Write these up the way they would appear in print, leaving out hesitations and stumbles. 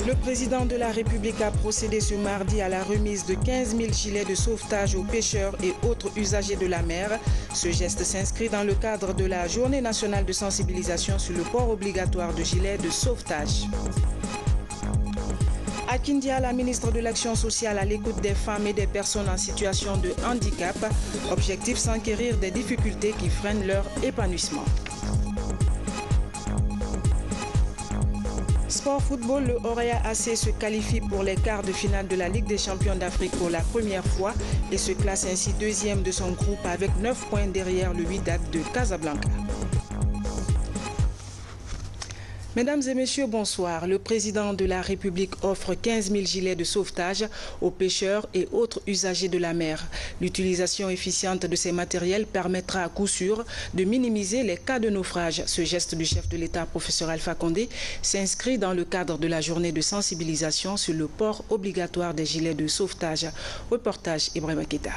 Le président de la République a procédé ce mardi à la remise de 15 000 gilets de sauvetage aux pêcheurs et autres usagers de la mer. Ce geste s'inscrit dans le cadre de la Journée nationale de sensibilisation sur le port obligatoire de gilets de sauvetage. À Kindia, la ministre de l'Action sociale à l'écoute des femmes et des personnes en situation de handicap. Objectif s'enquérir des difficultés qui freinent leur épanouissement. Sport football, le Orea AC se qualifie pour les quarts de finale de la Ligue des champions d'Afrique pour la première fois et se classe ainsi deuxième de son groupe avec 9 points derrière le Wydad de Casablanca. Mesdames et messieurs, bonsoir. Le président de la République offre 15 000 gilets de sauvetage aux pêcheurs et autres usagers de la mer. L'utilisation efficiente de ces matériels permettra à coup sûr de minimiser les cas de naufrage. Ce geste du chef de l'État, professeur Alpha Condé, s'inscrit dans le cadre de la journée de sensibilisation sur le port obligatoire des gilets de sauvetage. Reportage Ibrahima Keita.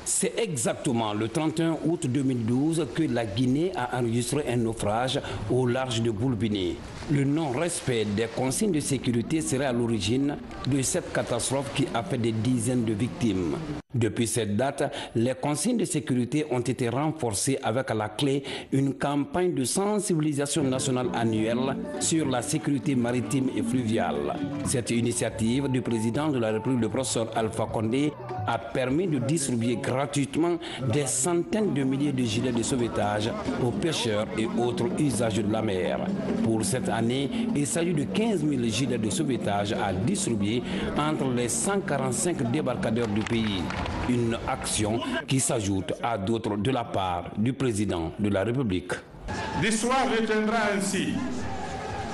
C'est exactement le 31 août 2012 que la Guinée a enregistré un naufrage au large de Boulbini. Le non-respect des consignes de sécurité serait à l'origine de cette catastrophe qui a fait des dizaines de victimes. Depuis cette date, les consignes de sécurité ont été renforcées avec à la clé une campagne de sensibilisation nationale annuelle sur la sécurité maritime et fluviale. Cette initiative du président de la République, le professeur Alpha Condé, a permis de distribuer gratuitement des centaines de milliers de gilets de sauvetage aux pêcheurs et autres usagers de la mer. Pour cette année, il s'agit de 15 000 gilets de sauvetage à distribuer entre les 145 débarcadères du pays. Une action qui s'ajoute à d'autres de la part du président de la République. L'histoire retiendra ainsi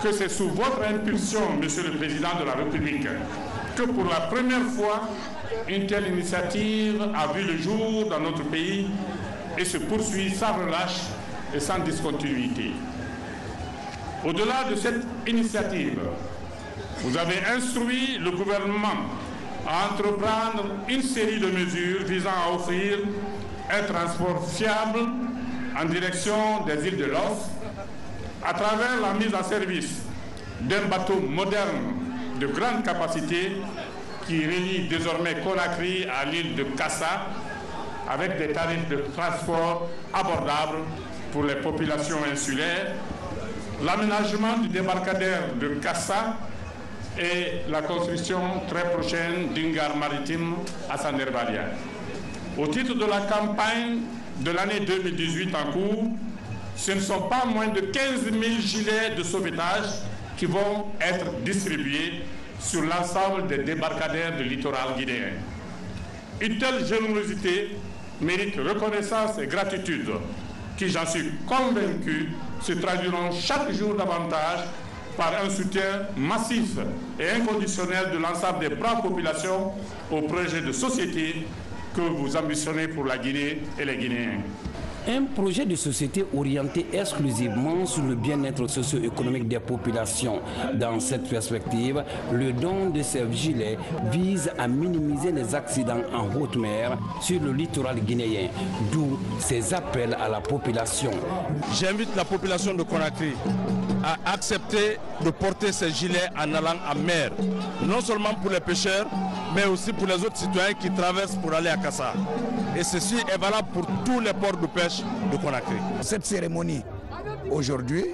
que c'est sous votre impulsion, Monsieur le Président de la République, que pour la première fois, une telle initiative a vu le jour dans notre pays et se poursuit sans relâche et sans discontinuité. Au-delà de cette initiative, vous avez instruit le gouvernement à entreprendre une série de mesures visant à offrir un transport fiable en direction des îles de l'Off à travers la mise en service d'un bateau moderne de grande capacité qui relie désormais Conakry à l'île de Kassa avec des tarifs de transport abordables pour les populations insulaires, l'aménagement du débarcadère de Kassa et la construction très prochaine d'une gare maritime à Sander-Balia. Au titre de la campagne de l'année 2018 en cours, ce ne sont pas moins de 15 000 gilets de sauvetage qui vont être distribués sur l'ensemble des débarcadères du littoral guinéen. Une telle générosité mérite reconnaissance et gratitude qui, j'en suis convaincu, se traduiront chaque jour davantage par un soutien massif et inconditionnel de l'ensemble des braves populations au projet de société que vous ambitionnez pour la Guinée et les Guinéens. Un projet de société orienté exclusivement sur le bien-être socio-économique des populations. Dans cette perspective, le don de ces gilets vise à minimiser les accidents en haute mer sur le littoral guinéen, d'où ces appels à la population. J'invite la population de Conakry à accepter de porter ces gilets en allant en mer, non seulement pour les pêcheurs, mais aussi pour les autres citoyens qui traversent pour aller à Kassa. Et ceci est valable pour tous les ports de pêche de Conakry. Cette cérémonie aujourd'hui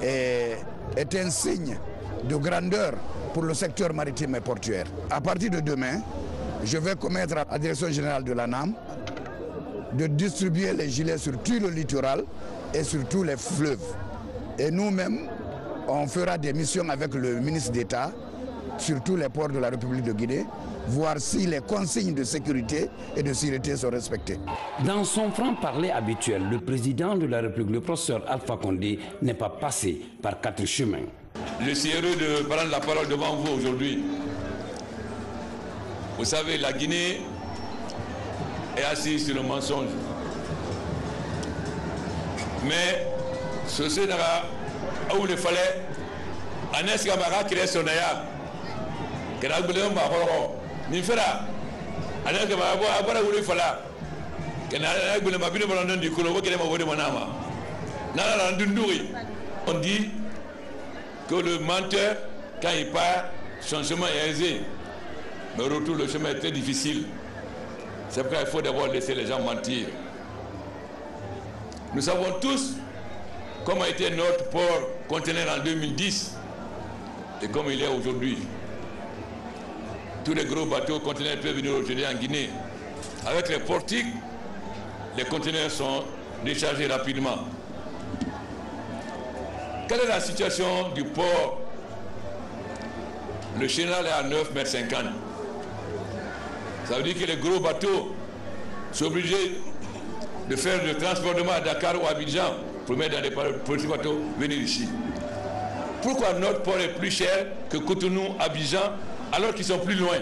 est un signe de grandeur pour le secteur maritime et portuaire. À partir de demain, je vais commettre à la direction générale de l'ANAM de distribuer les gilets sur tout le littoral et sur tous les fleuves. Et nous-mêmes, on fera des missions avec le ministre d'État sur tous les ports de la République de Guinée, voir si les consignes de sécurité et de sûreté sont respectées. Dans son franc-parler habituel, le président de la République, le professeur Alpha Condé, n'est pas passé par 4 chemins. Je suis heureux de prendre la parole devant vous aujourd'hui. Vous savez, la Guinée est assise sur le mensonge. Mais ce sera où il fallait, Anes Gamara qui reste son aya. que la gouverne m'a ni fera alors que ma voix voulu fala que la gouverne m'a bien pendant du colo que m'a voulu manama nana ndunduri on dit que le menteur quand il part son chemin est aisé mais au retour le chemin est très difficile. C'est pourquoi il faut d'abord laisser les gens mentir. Nous savons tous comment était notre port conteneur en 2010 et comme il est aujourd'hui. Tous les gros bateaux conteneurs peuvent venir aujourd'hui en Guinée. Avec les portiques, les conteneurs sont déchargés rapidement. Quelle est la situation du port? Le chenal est à 9,50 m. Ça veut dire que les gros bateaux sont obligés de faire le transportement à Dakar ou à Abidjan pour mettre dans les petits bateaux venir ici. Pourquoi notre port est plus cher que Cotonou, Abidjan, alors qu'ils sont plus loin?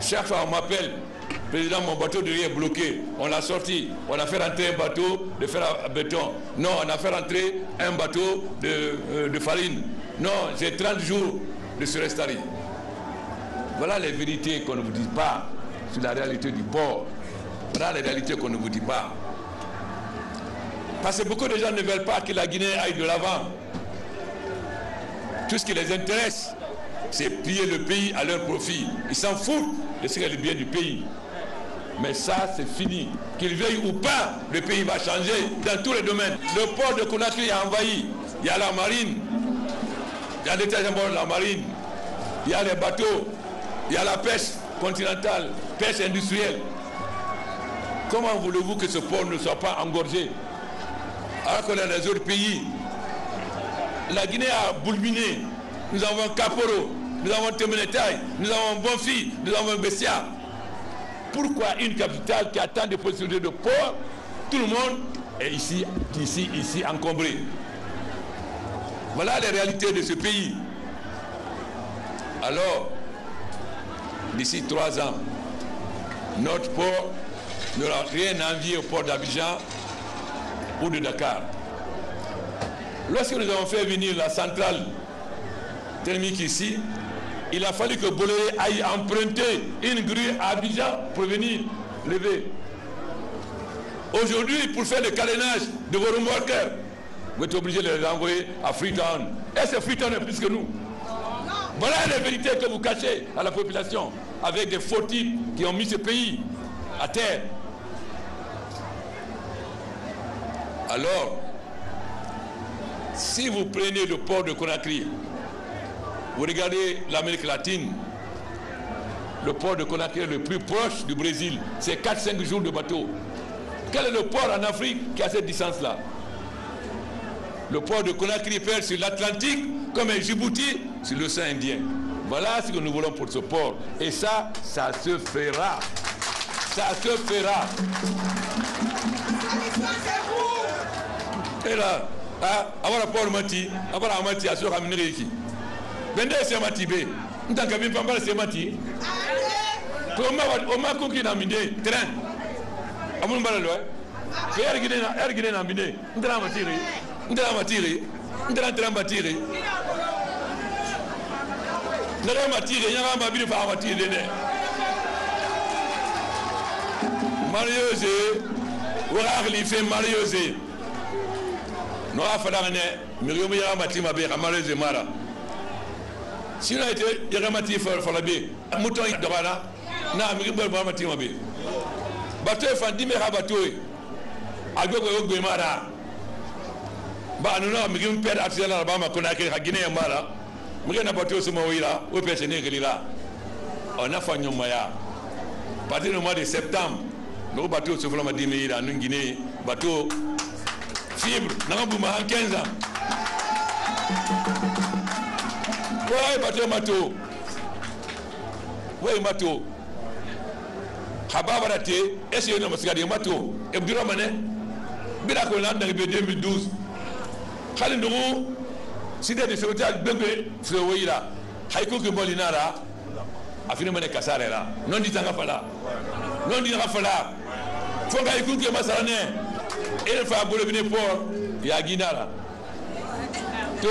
Chaque fois on m'appelle, président, mon bateau de riz est bloqué. On l'a sorti, on a fait rentrer un bateau de fer à béton. Non, on a fait rentrer un bateau de farine. Non, c'est 30 jours de ce restari. Voilà les vérités qu'on ne vous dit pas sur la réalité du port. Voilà les réalités qu'on ne vous dit pas. Parce que beaucoup de gens ne veulent pas que la Guinée aille de l'avant. Tout ce qui les intéresse, c'est piller le pays à leur profit. Ils s'en foutent de ce qui est le bien du pays. Mais ça, c'est fini. Qu'ils veuillent ou pas, le pays va changer dans tous les domaines. Le port de Conakry est envahi. Il y a la marine, il y a l'état-major de la marine, il y a les bateaux, il y a la pêche continentale, pêche industrielle. Comment voulez-vous que ce port ne soit pas engorgé? Alors que dans les autres pays, la Guinée a boulminé. Nous avons Caporo, nous avons Temenetaï, nous avons Bonfi, nous avons Bessia. Pourquoi une capitale qui a tant de possibilités de port, tout le monde est ici encombré? Voilà les réalités de ce pays. Alors, d'ici 3 ans, notre port n'aura rien à envier au port d'Abidjan ou de Dakar. Lorsque nous avons fait venir la centrale thermique ici, il a fallu que Bolloré aille emprunter une grue à Abidjan pour venir lever. Aujourd'hui, pour faire le carénage de vos remorqueurs, vous êtes obligé de les envoyer à Freetown. Et c'est Freetown est plus que nous. Voilà les vérités que vous cachez à la population avec des faux types qui ont mis ce pays à terre. Alors, si vous prenez le port de Conakry, vous regardez l'Amérique latine, le port de Conakry est le plus proche du Brésil, c'est 4-5 jours de bateau. Quel est le port en Afrique qui a cette distance-là? Le port de Conakry perd sur l'Atlantique comme un Djibouti sur l'océan Indien. Voilà ce que nous voulons pour ce port. Et ça, ça se fera. Ça se fera. Et là, avoir un port Mati, avoir un Mati à ce ramener ici. Bende c'est Mati B. Nous t'en avons pas mal c'est Mati. Comment on a mis des trains? Amoun balalo. Ergué n'a mis des. Nous t'en tiré. Nous t'en tiré. Nous t'en tiré. Nous t'en tiré. Il y a un babi de faire un tiré. Mariose, Ouarli fait Mariose. Nous avons fait la Myriam Yamati Mabé, Mariose Mara. Si on a été Yamati Falabé, Mouton Dorana, n'a Myriam Yamati Mabé. Bateau Fandi Merabato, Agogo Mara. Bah, nous avons Myriam Père Axel Alabama, Konaki, Guinée Mara. Myriam Bateau Sumoïla, au Pessené Grilla. On a fait Maya. Partir du mois de septembre. Nos bateaux se font à 10 000 en Guinée, bateau fibre, nous avons 15 ans. Oui, bateau. Oui, bateau. Hababarate, est-ce que nous avons fait des bateaux? Et vous direz, Birakoland dans le 2012. Khalindou, si des sauvetage, bébé, Fleuila, Haïko Bolinara, a fini de casser là. Non dit à Rafala. Non dit à Rafala. Faut qu'il écoute que Massané. Et il faut abouler venir pour Yaguinara. Tout,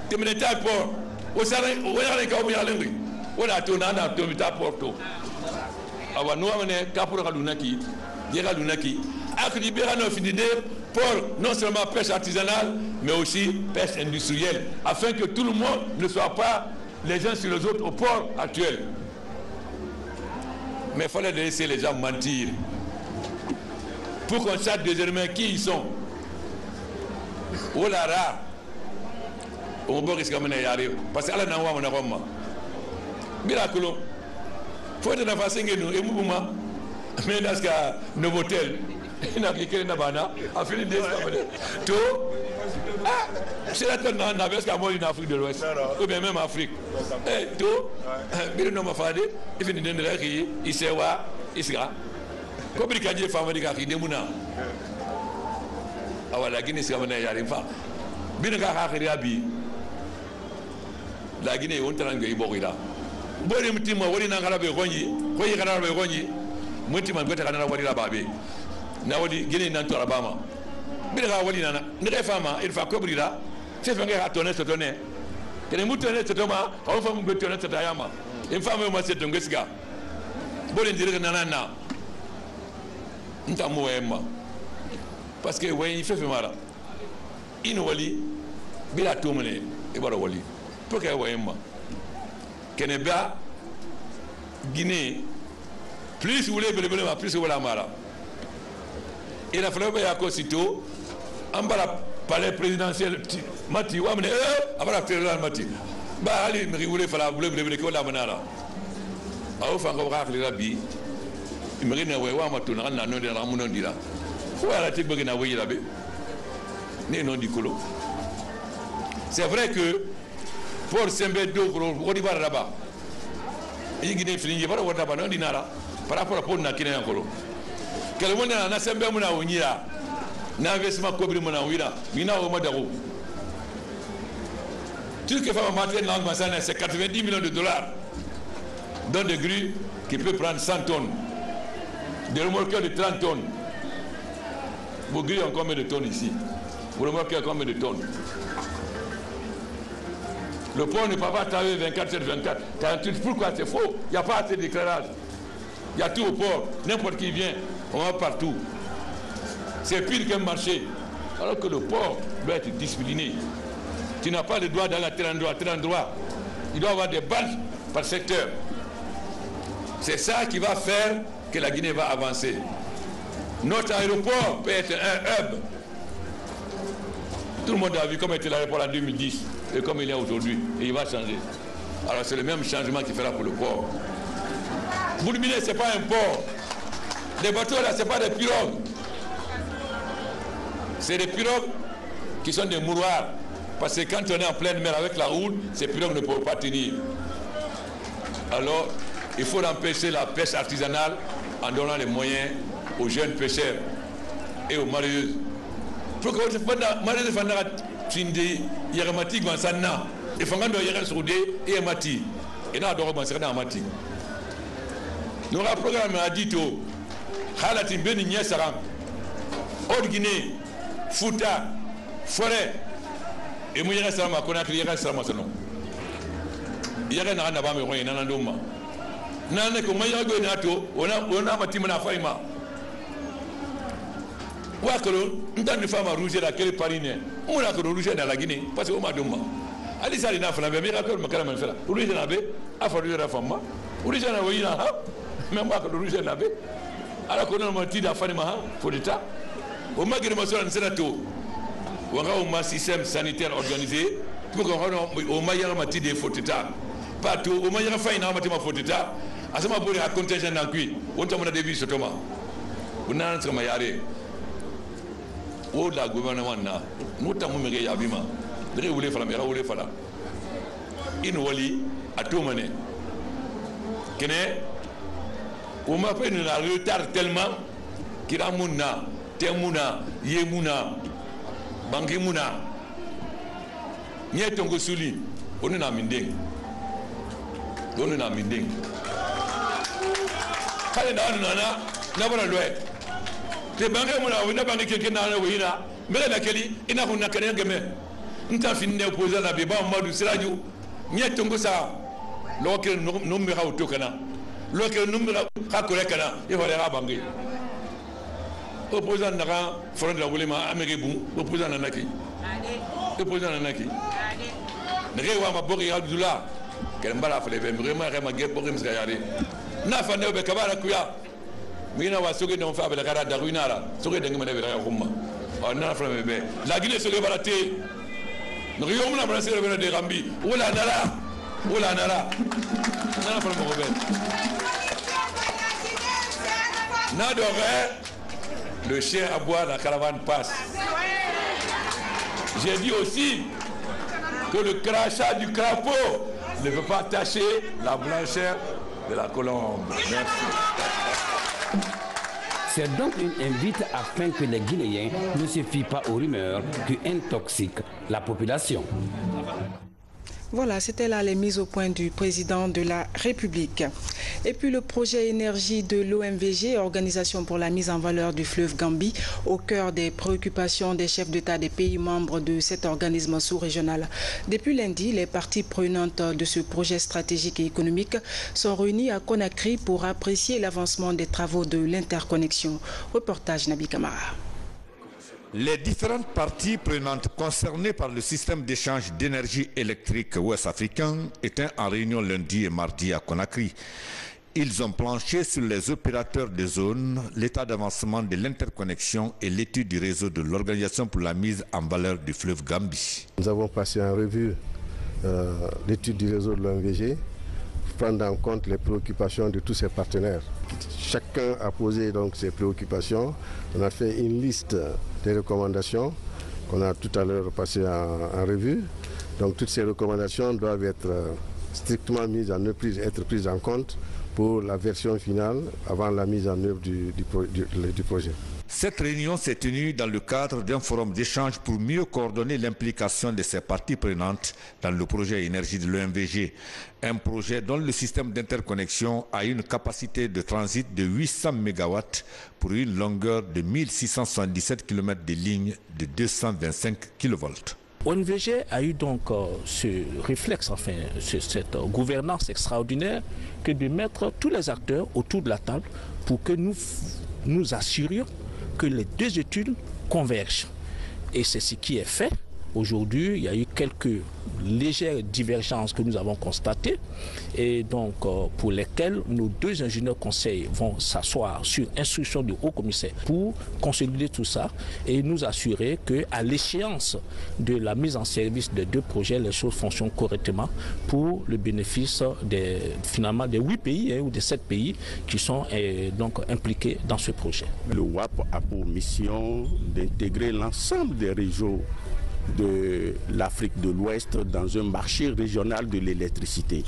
tu me l'étais pour o sara o yare ka o ya lengi wala to na na to mita porto awa no amene kapura kalunaki yega lunaki akli bera no finide pour non seulement pêche artisanale mais aussi pêche industrielle afin que tout le monde ne soit pas les uns sur les autres au port actuel. Mais il fallait laisser les gens mentir pour qu'on sache désormais qui ils sont. Oh là là, on peut risquer de arriver parce que Allah n'a pas de moment. Miracle, faut être dans la façon que nous et mouvement, mais dans ce cas, nos hôtels, il n'a qu'à n'a pas a fini de tout. Ah, c'est là que nous avons en Afrique de l'Ouest, ou bien même en Afrique. Eh, tout, bien nous m'avons fait, il finit de dire qu'il sait quoi, il sera. Comme il a dit, femme de Gaki, de Mouna. Ah voilà, la Guinée, c'est comme un yaré. Bien que Hakiri Abi, la Guinée, on t'en a eu beaucoup là. Bon, il me dit, moi, on a un Rogni, quoi, il y a un Rogni, moi, tu m'as dit, on a un Babé. Nawadi Guinée n'a pas Alabama. Bira wali nana. N'est fama il faut cobrira. C'est fait un tonner ce tonner. Que les moutons ne se toma. On fait un peu tonner ce tayama. Une femme moi c'est un gosga. Bon dire nana na. Nta moema. Parce que ouais il fait mara. In wali bila tomene e bara wali. Pour que ouais ma. Keneba Guinée plus vous voulez plus vous la mara. Il a fallu que aussitôt, en bas la palais présidentiel, Mati, ou amener, après la fédérale Mati. Bah, allez, mais vous voulez faire la boule, vous voulez que la manara. Ah, au fond, on va faire la vie. Il me dit, ouais, ouais, ma tourne, on a non de la moune dira. Où est la tique de la voyée là-bas? Né non du colo. C'est vrai que pour Sembédo, on y va là-bas. Il y a fini, il y a pas de là-bas, non, dinara. Par rapport à pour Nakine en colo. Quel monde a semblé mon aounia, n'investissement cobri mon aouira, mina au Madaro. Tout ce que fait ma matin langue masana, c'est 90 millions de dollars. Dans des grues qui peut prendre 100 tonnes. Des remorqueurs de 30 tonnes. Vos grues ont combien de tonnes ici? Vos remorqueurs ont combien de tonnes? Le port ne peut pas travailler 24 sur 24. Pourquoi c'est faux? Il n'y a pas assez d'éclairage. Il y a tout au port. N'importe qui vient. On va partout. C'est pire qu'un marché. Alors que le port doit être discipliné. Tu n'as pas le droit d'aller à tel endroit. Il doit y avoir des badges par secteur. C'est ça qui va faire que la Guinée va avancer. Notre aéroport peut être un hub. Tout le monde a vu comment était l'aéroport en 2010 et comme il est aujourd'hui. Et il va changer. Alors c'est le même changement qu'il fera pour le port. Boulbine, ce n'est pas un port. Les bateaux là, ce n'est pas des pirogues. C'est des pirogues qui sont des mouroirs. Parce que quand on est en pleine mer avec la houle, ces pirogues ne peuvent pas tenir. Alors, il faut empêcher la pêche artisanale en donnant les moyens aux jeunes pêcheurs et aux marieuses. Pour que les marieuses fassent des yaramati gwansana, et font des yaramati et mati. Et là, on va faire mati. Nous avons un programme à Dito. Halatin Beni Nyesaram, Haute-Guinée, Fouta, Forêt, et Mouya Salama, Konakri, Yara Salama Sono. Yara Nana Bame, Nanandoma. Nana Komaya Gonato, on a Matimana Faima. Wakolo, une femme à rouger à quelle parine, on a que rouger dans la Guinée, parce qu'on m'a demandé. Ali Salina Flambe, miracle, Macaraman Fela, rouger à la baie, à faire la femme, rouger à la Wayna, même pas que rouger à la baie. Alors qu'on a un petit d'affaires pour l'État, au Maghrébin en Sénato, on a un système sanitaire organisé pour qu'on ait au meilleur mati des fautes d'État. Partout, au meilleur faille dans le faute d'État, à ce moment où il y a un contingent dans le cuit, on a des vies sur Thomas. On a un train à y au la gouvernement, nous avons mis à Bima, les roulés fala, les roulés fala. Il nous lit à tout moment. On m'appelle un retard tellement qu'il a mouna, temouna, yemouna, bangemouna. N'y a ton gosuli, on est en minding. On est en minding. Quand on a pas le droit. Les bangemouna, on a pas quelqu'un dans le wina, mais la Kelly, il n'a pas de gamin. Nous avons fini d'opposer la béba en mode Sirajou. Nya tongo sa lokel numira utokana. Lokel numira hakolekana e wala bangi. Opposant naka front de la Boulema Amérique opposant nanaki. Opposant nanaki. Nere wa mabori Abdullah. Kelembala fele vraiment rema gebo rimska yari. Na fa ne be kabara kuya. Mina wa soge no fa be kara da ruinara. Soge dengi mane be ra khumma. Na fa be. La Guinée soge barate. No yom na brasser be de Gambi. Wala nara. Wala nara. Na fa mo be. Na dore le chien aboie, la caravane passe. J'ai dit aussi que le crachat du crapaud ne peut pas tacher la blancheur de la colombe. Merci. C'est donc une invite afin que les Guinéens ne se fient pas aux rumeurs qui intoxiquent la population. Voilà, c'était là les mises au point du président de la République. Et puis le projet énergie de l'OMVG, Organisation pour la mise en valeur du fleuve Gambie, au cœur des préoccupations des chefs d'État des pays membres de cet organisme sous-régional. Depuis lundi, les parties prenantes de ce projet stratégique et économique sont réunies à Conakry pour apprécier l'avancement des travaux de l'interconnexion. Reportage Nabi Kamara. Les différentes parties prenantes concernées par le système d'échange d'énergie électrique ouest-africain étaient en réunion lundi et mardi à Conakry. Ils ont planché sur les opérateurs des zones, l'état d'avancement de l'interconnexion et l'étude du réseau de l'Organisation pour la mise en valeur du fleuve Gambie. Nous avons passé en revue l'étude du réseau de l'OMVG, prendre en compte les préoccupations de tous ses partenaires. Chacun a posé donc ses préoccupations. On a fait une liste des recommandations qu'on a tout à l'heure passé en revue. Donc toutes ces recommandations doivent être strictement mises en œuvre, être prises en compte pour la version finale avant la mise en œuvre du projet. Cette réunion s'est tenue dans le cadre d'un forum d'échange pour mieux coordonner l'implication de ces parties prenantes dans le projet énergie de l'OMVG, un projet dont le système d'interconnexion a une capacité de transit de 800 MW pour une longueur de 1677 km de ligne de 225 kV. OMVG a eu donc ce réflexe, enfin, cette gouvernance extraordinaire que de mettre tous les acteurs autour de la table pour que nous assurions que les deux études convergent. Et c'est ce qui est fait. Aujourd'hui, il y a eu quelques légères divergences que nous avons constatées et donc pour lesquelles nos deux ingénieurs conseils vont s'asseoir sur instruction du haut commissaire pour consolider tout ça et nous assurer qu'à l'échéance de la mise en service des deux projets, les choses fonctionnent correctement pour le bénéfice finalement des 8 pays ou des 7 pays qui sont donc impliqués dans ce projet. Le WAP a pour mission d'intégrer l'ensemble des régions de l'Afrique de l'Ouest dans un marché régional de l'électricité.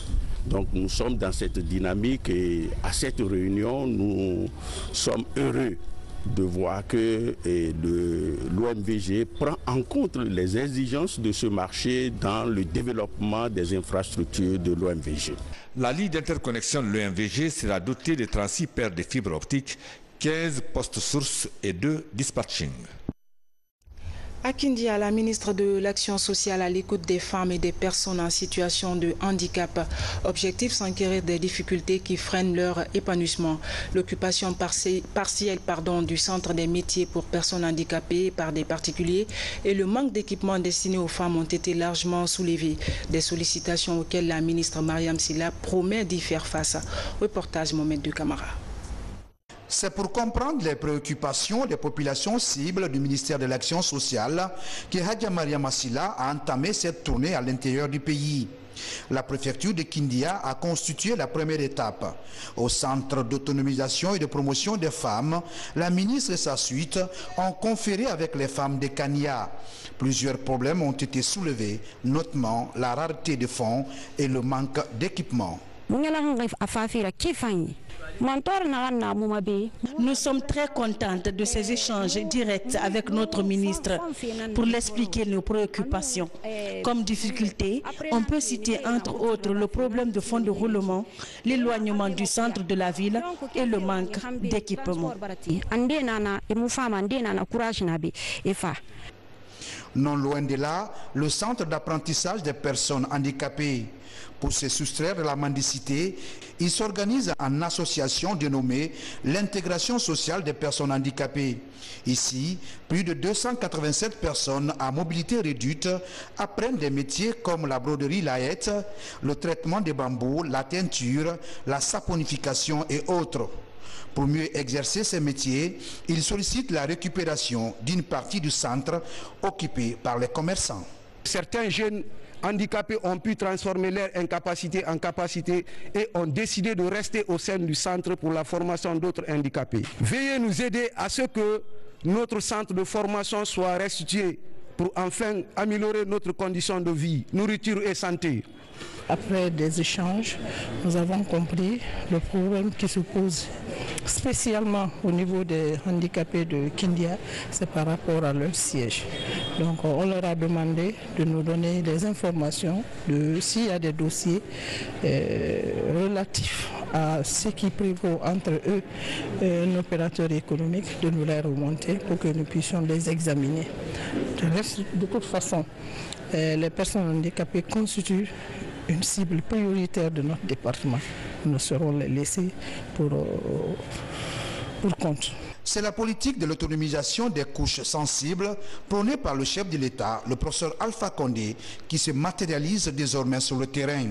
Donc nous sommes dans cette dynamique et à cette réunion, nous sommes heureux de voir que l'OMVG prend en compte les exigences de ce marché dans le développement des infrastructures de l'OMVG. La ligne d'interconnexion de l'OMVG sera dotée de 36 paires de fibres optiques, 15 postes sources et 2 dispatching. À Kindia, la ministre de l'Action sociale à l'écoute des femmes et des personnes en situation de handicap. Objectif, s'enquérir des difficultés qui freinent leur épanouissement. L'occupation partielle du centre des métiers pour personnes handicapées par des particuliers et le manque d'équipements destinés aux femmes ont été largement soulevés. Des sollicitations auxquelles la ministre Mariam Silla promet d'y faire face. Reportage Mohamed de Camara. C'est pour comprendre les préoccupations des populations cibles du ministère de l'Action sociale que Hadja Mariam Silla a entamé cette tournée à l'intérieur du pays. La préfecture de Kindia a constitué la première étape. Au centre d'autonomisation et de promotion des femmes, la ministre et sa suite ont conféré avec les femmes de Kania. Plusieurs problèmes ont été soulevés, notamment la rareté de fonds et le manque d'équipement. Nous sommes très contentes de ces échanges directs avec notre ministre pour l'expliquer nos préoccupations. Comme difficulté, on peut citer entre autres le problème de fonds de roulement, l'éloignement du centre de la ville et le manque d'équipement. Non loin de là, le centre d'apprentissage des personnes handicapées. Pour se soustraire de la mendicité, il s'organise en association dénommée l'intégration sociale des personnes handicapées. Ici, plus de 287 personnes à mobilité réduite apprennent des métiers comme la broderie laette, le traitement des bambous, la teinture, la saponification et autres. Pour mieux exercer ces métiers, il sollicite la récupération d'une partie du centre occupé par les commerçants. Certains jeunes handicapés ont pu transformer leur incapacité en capacité et ont décidé de rester au sein du centre pour la formation d'autres handicapés. Veuillez nous aider à ce que notre centre de formation soit restitué pour enfin améliorer notre condition de vie, nourriture et santé. Après des échanges, nous avons compris le problème qui se pose spécialement au niveau des handicapés de Kindia, c'est par rapport à leur siège. Donc on leur a demandé de nous donner des informations de s'il y a des dossiers relatifs à ce qui prévaut entre eux et un opérateur économique, de nous les remonter pour que nous puissions les examiner. De toute façon, les personnes handicapées constituent une cible prioritaire de notre département. Nous serons les laissés pour compte. C'est la politique de l'autonomisation des couches sensibles prônée par le chef de l'État, le professeur Alpha Condé, qui se matérialise désormais sur le terrain.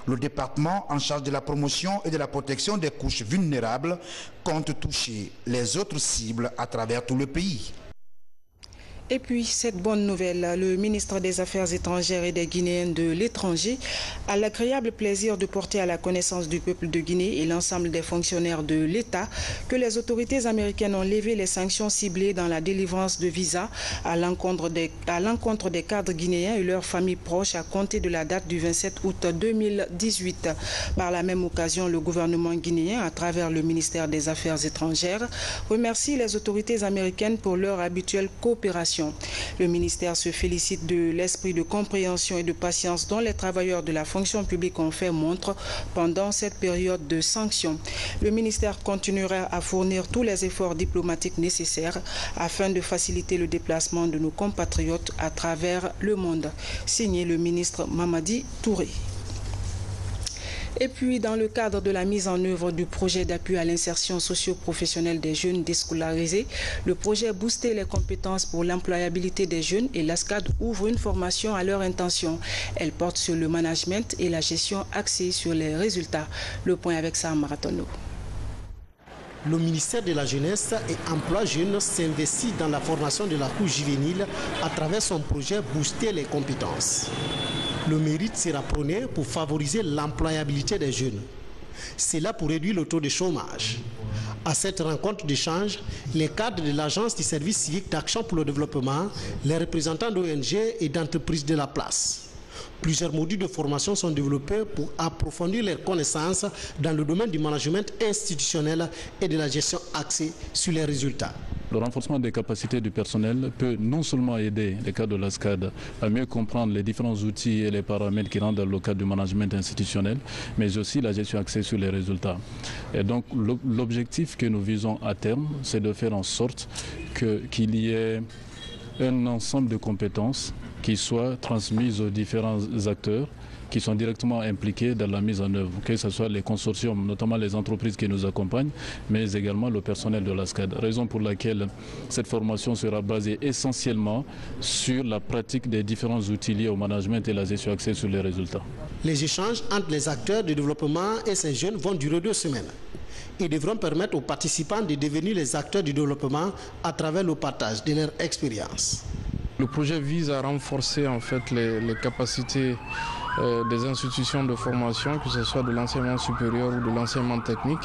Le département en charge de la promotion et de la protection des couches vulnérables compte toucher les autres cibles à travers tout le pays. Et puis, cette bonne nouvelle, le ministre des Affaires étrangères et des Guinéens de l'étranger a l'agréable plaisir de porter à la connaissance du peuple de Guinée et l'ensemble des fonctionnaires de l'État que les autorités américaines ont levé les sanctions ciblées dans la délivrance de visas à l'encontre des cadres guinéens et leurs familles proches à compter de la date du 27 août 2018. Par la même occasion, le gouvernement guinéen, à travers le ministère des Affaires étrangères, remercie les autorités américaines pour leur habituelle coopération. Le ministère se félicite de l'esprit de compréhension et de patience dont les travailleurs de la fonction publique ont fait montre pendant cette période de sanctions. Le ministère continuera à fournir tous les efforts diplomatiques nécessaires afin de faciliter le déplacement de nos compatriotes à travers le monde. Signé le ministre Mamadi Touré. Et puis, dans le cadre de la mise en œuvre du projet d'appui à l'insertion socio-professionnelle des jeunes déscolarisés, le projet Booster les compétences pour l'employabilité des jeunes et l'ASCAD ouvre une formation à leur intention. Elle porte sur le management et la gestion axée sur les résultats. Le point avec Sam Maratono. Le ministère de la Jeunesse et Emploi Jeunes s'investit dans la formation de la couche juvénile à travers son projet Booster les compétences. Le mérite sera prôné pour favoriser l'employabilité des jeunes. C'est là pour réduire le taux de chômage. À cette rencontre d'échange, les cadres de l'Agence du service civique d'action pour le développement, les représentants d'ONG et d'entreprises de la place. Plusieurs modules de formation sont développés pour approfondir leurs connaissances dans le domaine du management institutionnel et de la gestion axée sur les résultats. Le renforcement des capacités du personnel peut non seulement aider les cadres de l'ASCAD à mieux comprendre les différents outils et les paramètres qui rentrent dans le cadre du management institutionnel, mais aussi la gestion axée sur les résultats. Et donc l'objectif que nous visons à terme, c'est de faire en sorte qu'il y ait un ensemble de compétences qui soient transmises aux différents acteurs qui sont directement impliqués dans la mise en œuvre, que ce soit les consortiums, notamment les entreprises qui nous accompagnent, mais également le personnel de l'ASCAD. Raison pour laquelle cette formation sera basée essentiellement sur la pratique des différents outils liés au management et la gestion axée sur les résultats. Les échanges entre les acteurs de développement et ces jeunes vont durer 2 semaines. Ils devront permettre aux participants de devenir les acteurs du développement à travers le partage de leur expérience. Le projet vise à renforcer en fait les capacités des institutions de formation, que ce soit de l'enseignement supérieur ou de l'enseignement technique,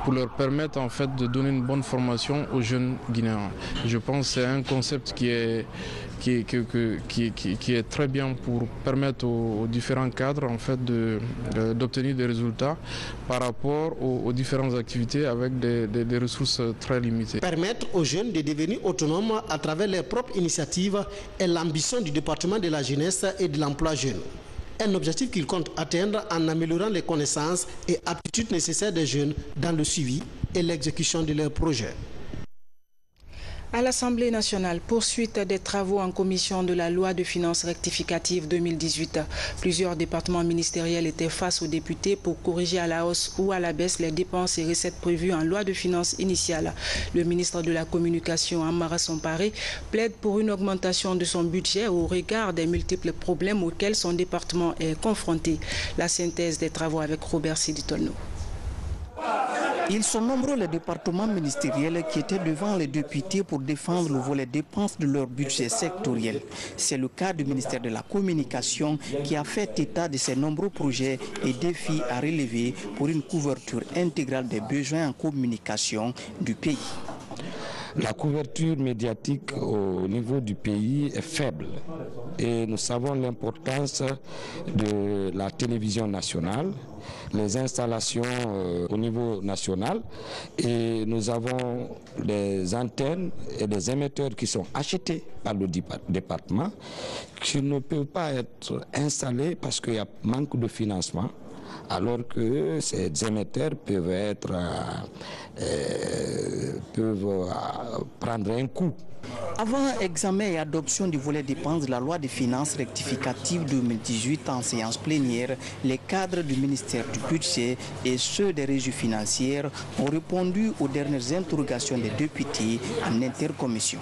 pour leur permettre en fait de donner une bonne formation aux jeunes Guinéens. Je pense que c'est un concept qui est très bien pour permettre aux différents cadres en fait d'obtenir des résultats par rapport aux différentes activités avec des ressources très limitées. Permettre aux jeunes de devenir autonomes à travers leurs propres initiatives est l'ambition du département de la jeunesse et de l'emploi jeune. Un objectif qu'il compte atteindre en améliorant les connaissances et aptitudes nécessaires des jeunes dans le suivi et l'exécution de leurs projets. À l'Assemblée nationale, poursuite des travaux en commission de la loi de finances rectificative 2018. Plusieurs départements ministériels étaient face aux députés pour corriger à la hausse ou à la baisse les dépenses et recettes prévues en loi de finances initiale. Le ministre de la Communication, Amara Somparé, plaide pour une augmentation de son budget au regard des multiples problèmes auxquels son département est confronté. La synthèse des travaux avec Robert Siditono. Ils sont nombreux les départements ministériels qui étaient devant les députés pour défendre le volet dépenses de leur budget sectoriel. C'est le cas du ministère de la Communication qui a fait état de ses nombreux projets et défis à relever pour une couverture intégrale des besoins en communication du pays. La couverture médiatique au niveau du pays est faible et nous savons l'importance de la télévision nationale, les installations au niveau national, et nous avons des antennes et des émetteurs qui sont achetés par le département qui ne peuvent pas être installés parce qu'il y a manque de financement, alors que ces émetteurs peuvent prendre un coup. Avant examen et adoption du volet dépenses de la loi des finances rectificative 2018 en séance plénière, les cadres du ministère du budget et ceux des régies financières ont répondu aux dernières interrogations des députés en intercommission.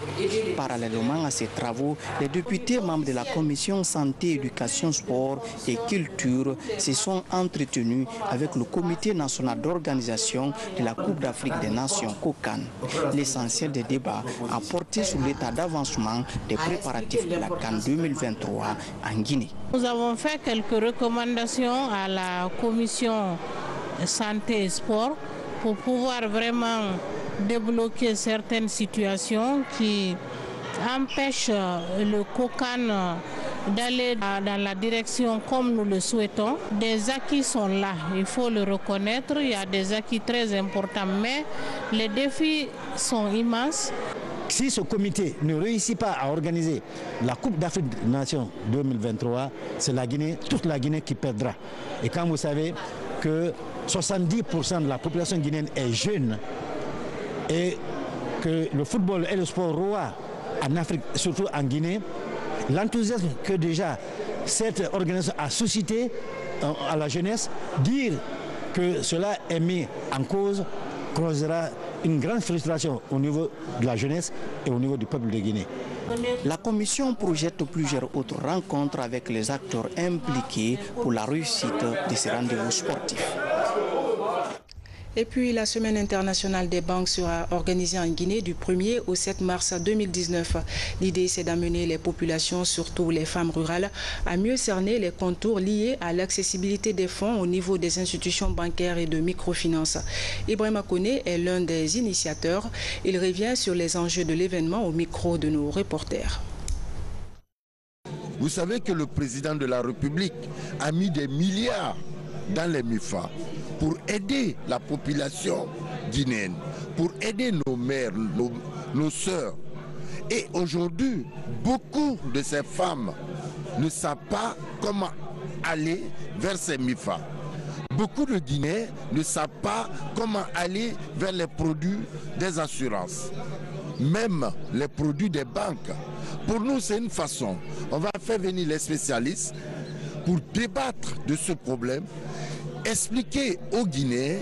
Parallèlement à ces travaux, les députés membres de la commission santé, éducation, sport et culture se sont entretenus avec le comité national d'organisation de la Coupe d'Afrique des Nations COCAN. L'essentiel des débats a porté sur l'état d'avancement des préparatifs de la CAN 2023 en Guinée. Nous avons fait quelques recommandations à la commission santé et sport pour pouvoir vraiment débloquer certaines situations qui empêchent le COCAN d'aller dans la direction comme nous le souhaitons. Des acquis sont là, il faut le reconnaître, il y a des acquis très importants, mais les défis sont immenses. Si ce comité ne réussit pas à organiser la Coupe d'Afrique des Nations 2023, c'est la Guinée, toute la Guinée qui perdra. Et quand vous savez que 70% de la population guinéenne est jeune et que le football est le sport roi en Afrique, surtout en Guinée, l'enthousiasme que déjà cette organisation a suscité à la jeunesse, dire que cela est mis en cause causera une grande frustration au niveau de la jeunesse et au niveau du peuple de Guinée. La commission projette plusieurs autres rencontres avec les acteurs impliqués pour la réussite de ces rendez-vous sportifs. Et puis la semaine internationale des banques sera organisée en Guinée du 1er au 7 mars 2019. L'idée, c'est d'amener les populations, surtout les femmes rurales, à mieux cerner les contours liés à l'accessibilité des fonds au niveau des institutions bancaires et de microfinance. Ibrahima Koné est l'un des initiateurs. Il revient sur les enjeux de l'événement au micro de nos reporters. Vous savez que le président de la République a mis des milliards dans les MIFA pour aider la population guinéenne, pour aider nos mères, nos sœurs. Et aujourd'hui, beaucoup de ces femmes ne savent pas comment aller vers ces MIFA. Beaucoup de Guinéens ne savent pas comment aller vers les produits des assurances, même les produits des banques. Pour nous, c'est une façon. On va faire venir les spécialistes pour débattre de ce problème, expliquer aux Guinéens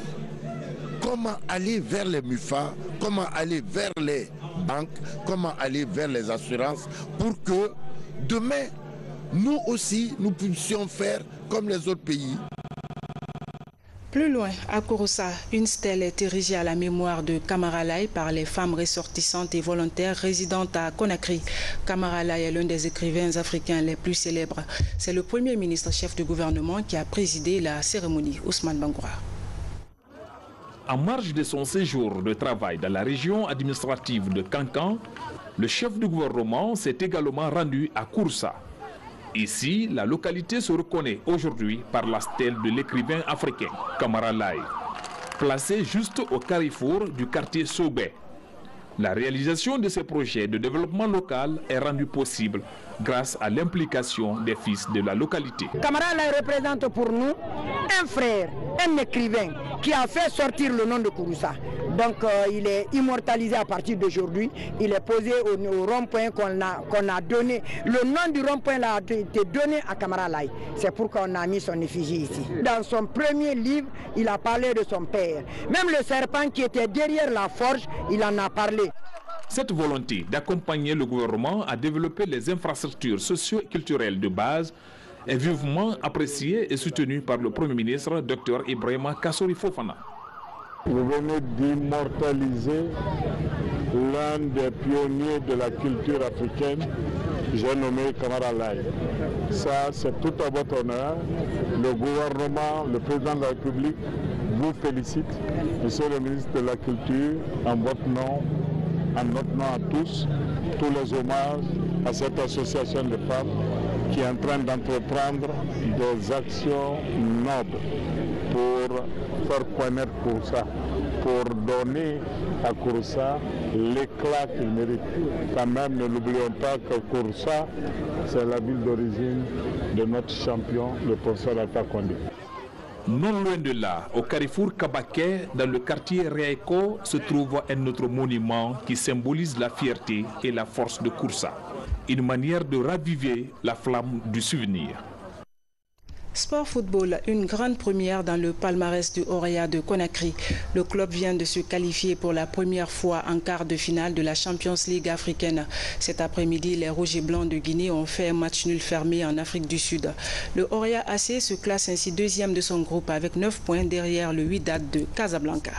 comment aller vers les MIFA, comment aller vers les banques, comment aller vers les assurances, pour que demain, nous aussi, nous puissions faire comme les autres pays. Plus loin, à Kouroussa, une stèle est érigée à la mémoire de Camara Laye par les femmes ressortissantes et volontaires résidentes à Conakry. Camara Laye est l'un des écrivains africains les plus célèbres. C'est le premier ministre chef du gouvernement qui a présidé la cérémonie, Ousmane Bangoura. En marge de son séjour de travail dans la région administrative de Kankan, le chef du gouvernement s'est également rendu à Kouroussa. Ici, la localité se reconnaît aujourd'hui par la stèle de l'écrivain africain Camara Laye, placée juste au carrefour du quartier Sobé. La réalisation de ces projets de développement local est rendue possible grâce à l'implication des fils de la localité. Camara Laye représente pour nous un frère, un écrivain qui a fait sortir le nom de Kouroussa Donc il est immortalisé à partir d'aujourd'hui. Il est posé au rond-point qu'on a donné. Le nom du rond-point a été donné à Camara Laye. C'est pourquoi on a mis son effigie ici. Dans son premier livre, il a parlé de son père. Même le serpent qui était derrière la forge, il en a parlé. Cette volonté d'accompagner le gouvernement à développer les infrastructures socio-culturelles de base est vivement appréciée et soutenue par le Premier ministre, Dr Ibrahima Kassori Fofana. Vous venez d'immortaliser l'un des pionniers de la culture africaine, j'ai nommé Camara Laye. Ça, c'est tout à votre honneur. Le gouvernement, le président de la République vous félicite. Monsieur le ministre de la Culture, en votre nom, en notre nom à tous les hommages à cette association de femmes qui est en train d'entreprendre des actions nobles pour faire connaître Kouroussa, pour donner à Kouroussa l'éclat qu'il mérite. Quand même, ne l'oublions pas que Kouroussa, c'est la ville d'origine de notre champion, le professeur Alpha Condé. Non loin de là, au carrefour Kabaké, dans le quartier Réaiko, se trouve un autre monument qui symbolise la fierté et la force de Kouroussa. Une manière de raviver la flamme du souvenir. Sport football, une grande première dans le palmarès du Orea de Conakry. Le club vient de se qualifier pour la première fois en quart de finale de la Champions League africaine. Cet après-midi, les Rouges et Blancs de Guinée ont fait un match nul fermé en Afrique du Sud. Le Orea AC se classe ainsi deuxième de son groupe avec 9 points derrière le Wydad de Casablanca.